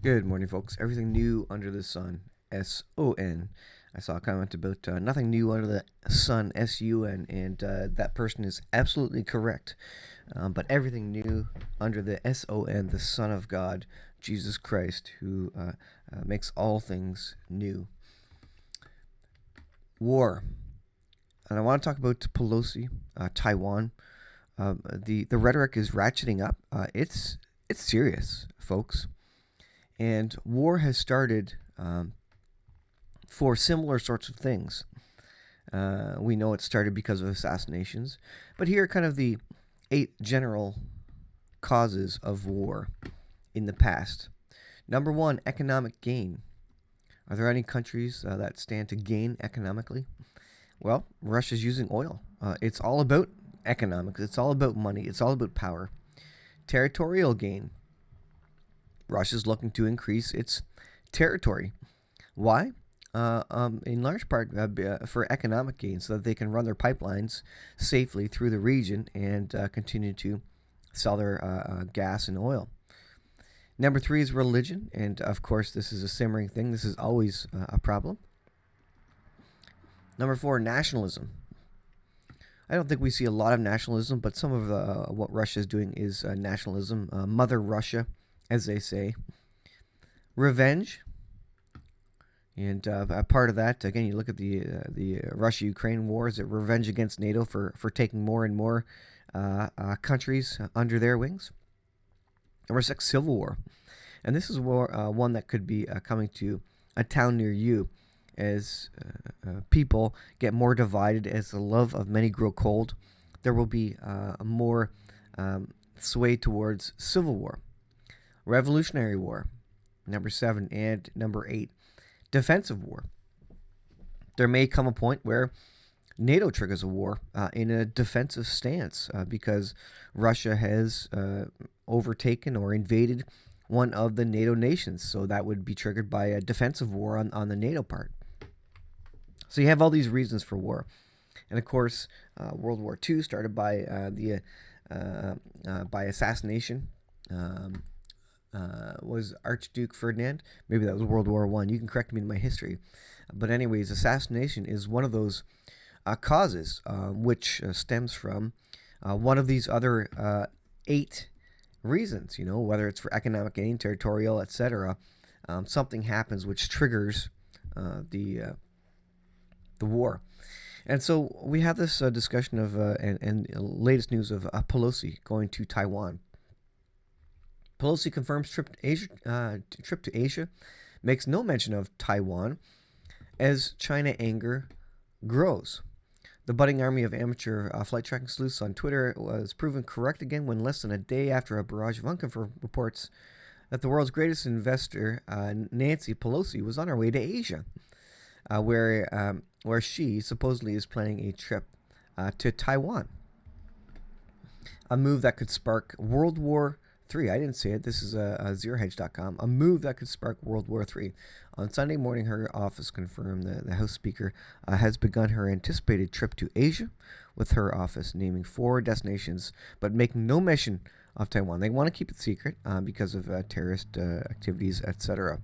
Good morning, folks. Everything new under the sun. SON. I saw a comment about nothing new under the sun. SUN. And that person is absolutely correct. But everything new under the SON, the Son of God, Jesus Christ, who makes all things new. War. And I want to talk about Pelosi, Taiwan. The rhetoric is ratcheting up. It's serious, folks. And war has started for similar sorts of things. We know it started because of assassinations, but here are kind of the 8 general causes of war in the past. Number 1, economic gain. Are there any countries that stand to gain economically? Well, Russia's using oil. It's all about economics. It's all about money. It's all about power. Territorial gain. Russia's looking to increase its territory. Why? In large part for economic gain, so that they can run their pipelines safely through the region and continue to sell their gas and oil. Number 3 is religion, and of course, this is a simmering thing. This is always a problem. Number 4, nationalism. I don't think we see a lot of nationalism, but some of what Russia is doing is nationalism. Mother Russia, as they say. Revenge. And a part of that, again, you look at the Russia-Ukraine war, is it revenge against NATO for taking more and more countries under their wings? Number 6, civil war. And this is one that could be coming to a town near you as people get more divided, as the love of many grow cold. There will be more sway towards civil war. Revolutionary war, number 7, and number 8, defensive war. There may come a point where NATO triggers a war in a defensive stance because Russia has overtaken or invaded one of the NATO nations. So that would be triggered by a defensive war on the NATO part. So you have all these reasons for war. And of course, World War II started by by assassination. Was Archduke Ferdinand? Maybe that was World War I. You can correct me in my history. But anyways, assassination is one of those causes which stems from one of these other 8 reasons. You know, whether it's for economic gain, territorial, etc. Something happens which triggers the war. And so we have this discussion of and latest news of Pelosi going to Taiwan. Pelosi confirms trip to Asia, makes no mention of Taiwan as China anger grows. The budding army of amateur flight tracking sleuths on Twitter was proven correct again when less than a day after a barrage of unconfirmed reports that the world's greatest investor, Nancy Pelosi, was on her way to Asia, where she supposedly is planning a trip to Taiwan. A move that could spark World War III. I didn't say it. This is ZeroHedge.com. A move that could spark World War III. On Sunday morning, her office confirmed the House Speaker has begun her anticipated trip to Asia, with her office naming 4 destinations, but making no mention of Taiwan. They want to keep it secret because of terrorist activities, etc.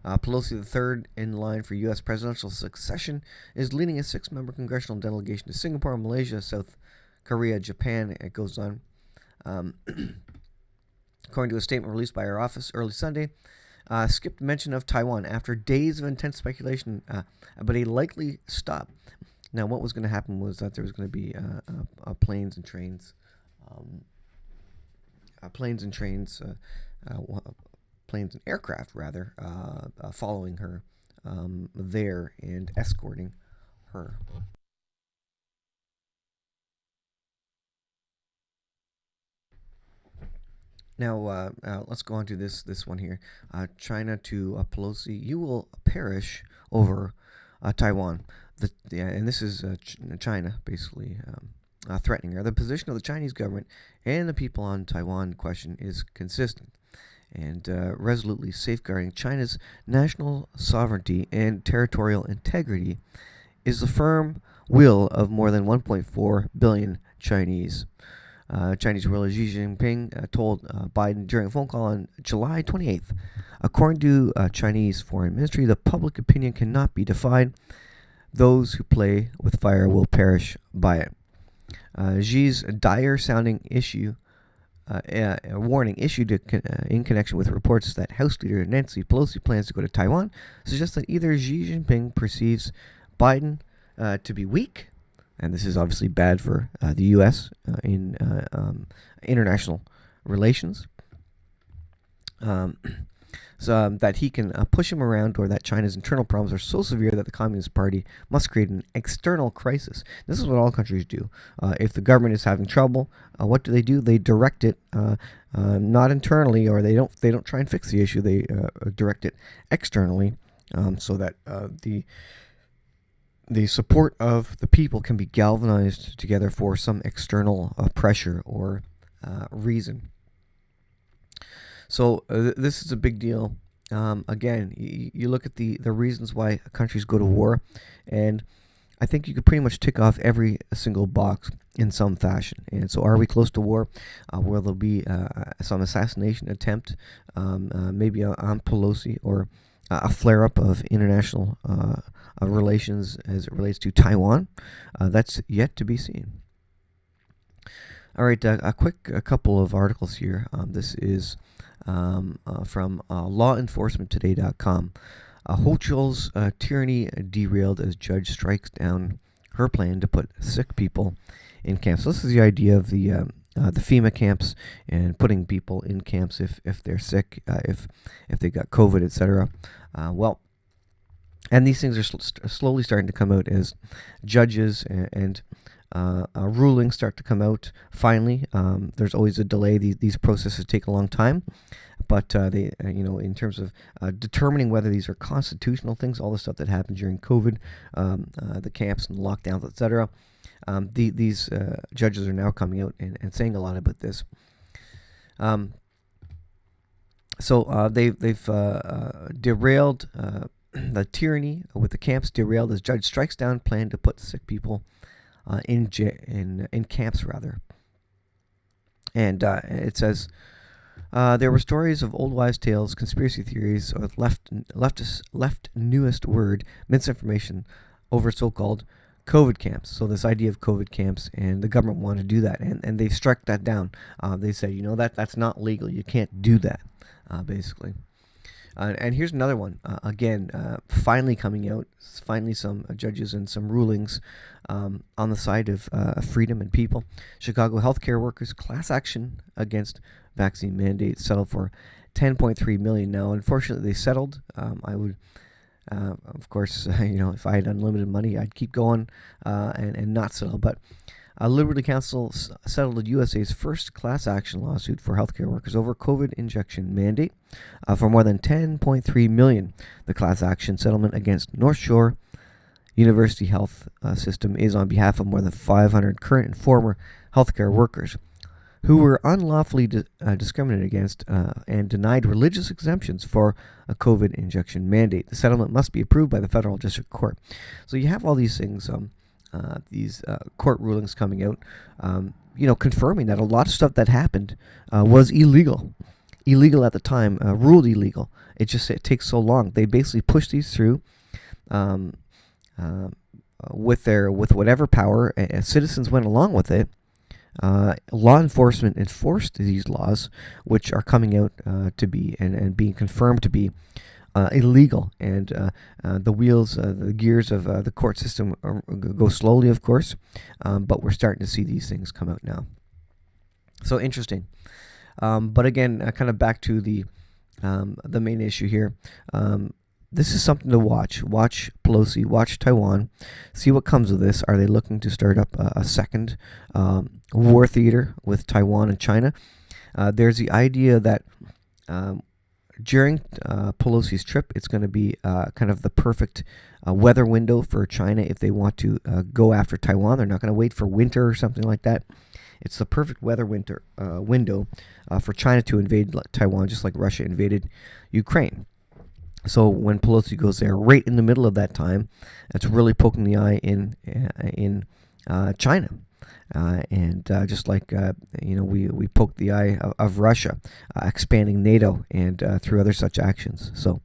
Pelosi, the third in line for U.S. presidential succession, is leading a 6-member congressional delegation to Singapore, Malaysia, South Korea, Japan. It goes on. According to a statement released by her office early Sunday, skipped mention of Taiwan after days of intense speculation about a likely stop. Now, what was going to happen was that there was going to be planes and trains, planes and aircraft, rather, following her there and escorting her. Now, let's go on to this one here. China to Pelosi, you will perish over Taiwan. And this is China basically threatening her. The position of the Chinese government and the people on Taiwan question is consistent and resolutely safeguarding China's national sovereignty and territorial integrity is the firm will of more than 1.4 billion Chinese. Chinese ruler Xi Jinping told Biden during a phone call on July 28th. According to Chinese Foreign Ministry, the public opinion cannot be defied. Those who play with fire will perish by it. Xi's dire-sounding a warning issued in connection with reports that House Leader Nancy Pelosi plans to go to Taiwan suggests that either Xi Jinping perceives Biden to be weak, and this is obviously bad for the U.S. In international relations, so that he can push him around, or that China's internal problems are so severe that the Communist Party must create an external crisis. This is what all countries do. If the government is having trouble, what do? They direct it not internally, or they don't try and fix the issue. They direct it externally, so that the support of the people can be galvanized together for some external pressure or reason. So this is a big deal. Again, you look at the reasons why countries go to war, and I think you could pretty much tick off every single box in some fashion. And so, are we close to war? Will there be some assassination attempt, maybe on Pelosi, or a flare-up of international relations as it relates to Taiwan? That's yet to be seen. All right, a couple of articles here. This is from lawenforcementtoday.com. Hochul's tyranny derailed as judge strikes down her plan to put sick people in camps. So this is the idea of the FEMA camps and putting people in camps if they're sick, if they got COVID, etc. And these things are slowly starting to come out as judges and rulings start to come out. Finally, there's always a delay. These processes take a long time, but they, in terms of determining whether these are constitutional things, all the stuff that happened during COVID, the camps and lockdowns, etc. These judges are now coming out and saying a lot about this. So they've derailed the tyranny with the camps derailed as judge strikes down plan to put sick people in camps rather. And it says there were stories of old wives' tales, conspiracy theories, or left newest word misinformation over so-called COVID camps. So this idea of COVID camps, and the government wanted to do that, and they've struck that down. They said, that's not legal. You can't do that, basically. And here's another one. Again, finally coming out. Finally, some judges and some rulings on the side of freedom and people. Chicago healthcare workers class action against vaccine mandates settled for $10.3 million. Now, unfortunately, they settled. I would, of course, if I had unlimited money, I'd keep going and not settle. But Liberty Counsel settled USA's first class action lawsuit for healthcare workers over COVID injection mandate for more than $10.3 million. The class action settlement against North Shore University Health System is on behalf of more than 500 current and former healthcare workers who were unlawfully discriminated against and denied religious exemptions for a COVID injection mandate. The settlement must be approved by the federal district court. So you have all these things. These court rulings coming out, confirming that a lot of stuff that happened was illegal at the time, ruled illegal. It takes so long. They basically push these through with whatever power. Citizens went along with it. Law enforcement enforced these laws, which are coming out to be and being confirmed to be illegal, and the gears of the court system go slowly, of course, but we're starting to see these things come out now. So interesting. But again, kind of back to the main issue here. This is something to watch. Watch Pelosi, watch Taiwan, see what comes of this. Are they looking to start up a second war theater with Taiwan and China? There's the idea that during Pelosi's trip, it's going to be kind of the perfect weather window for China if they want to go after Taiwan. They're not going to wait for winter or something like that. It's the perfect weather window for China to invade Taiwan, just like Russia invaded Ukraine. So when Pelosi goes there, right in the middle of that time, it's really poking the eye in China. And just like we poked the eye of Russia, expanding NATO and through other such actions. So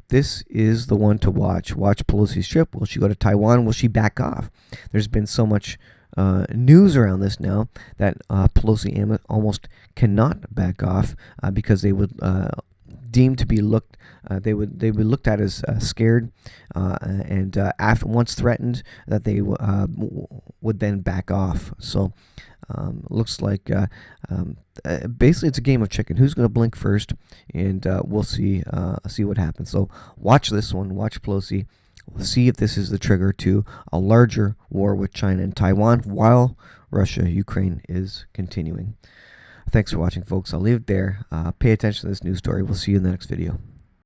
this is the one to watch. Watch Pelosi's trip. Will she go to Taiwan? Will she back off? There's been so much news around this now that Pelosi almost cannot back off because they would deemed to be looked. They would be looked at as scared, and after once threatened, that they would then back off. So looks like basically it's a game of chicken. Who's going to blink first? And we'll see what happens. So watch this one. Watch Pelosi. We'll see if this is the trigger to a larger war with China and Taiwan while Russia-Ukraine is continuing. Thanks for watching, folks. I'll leave it there. Pay attention to this news story. We'll see you in the next video.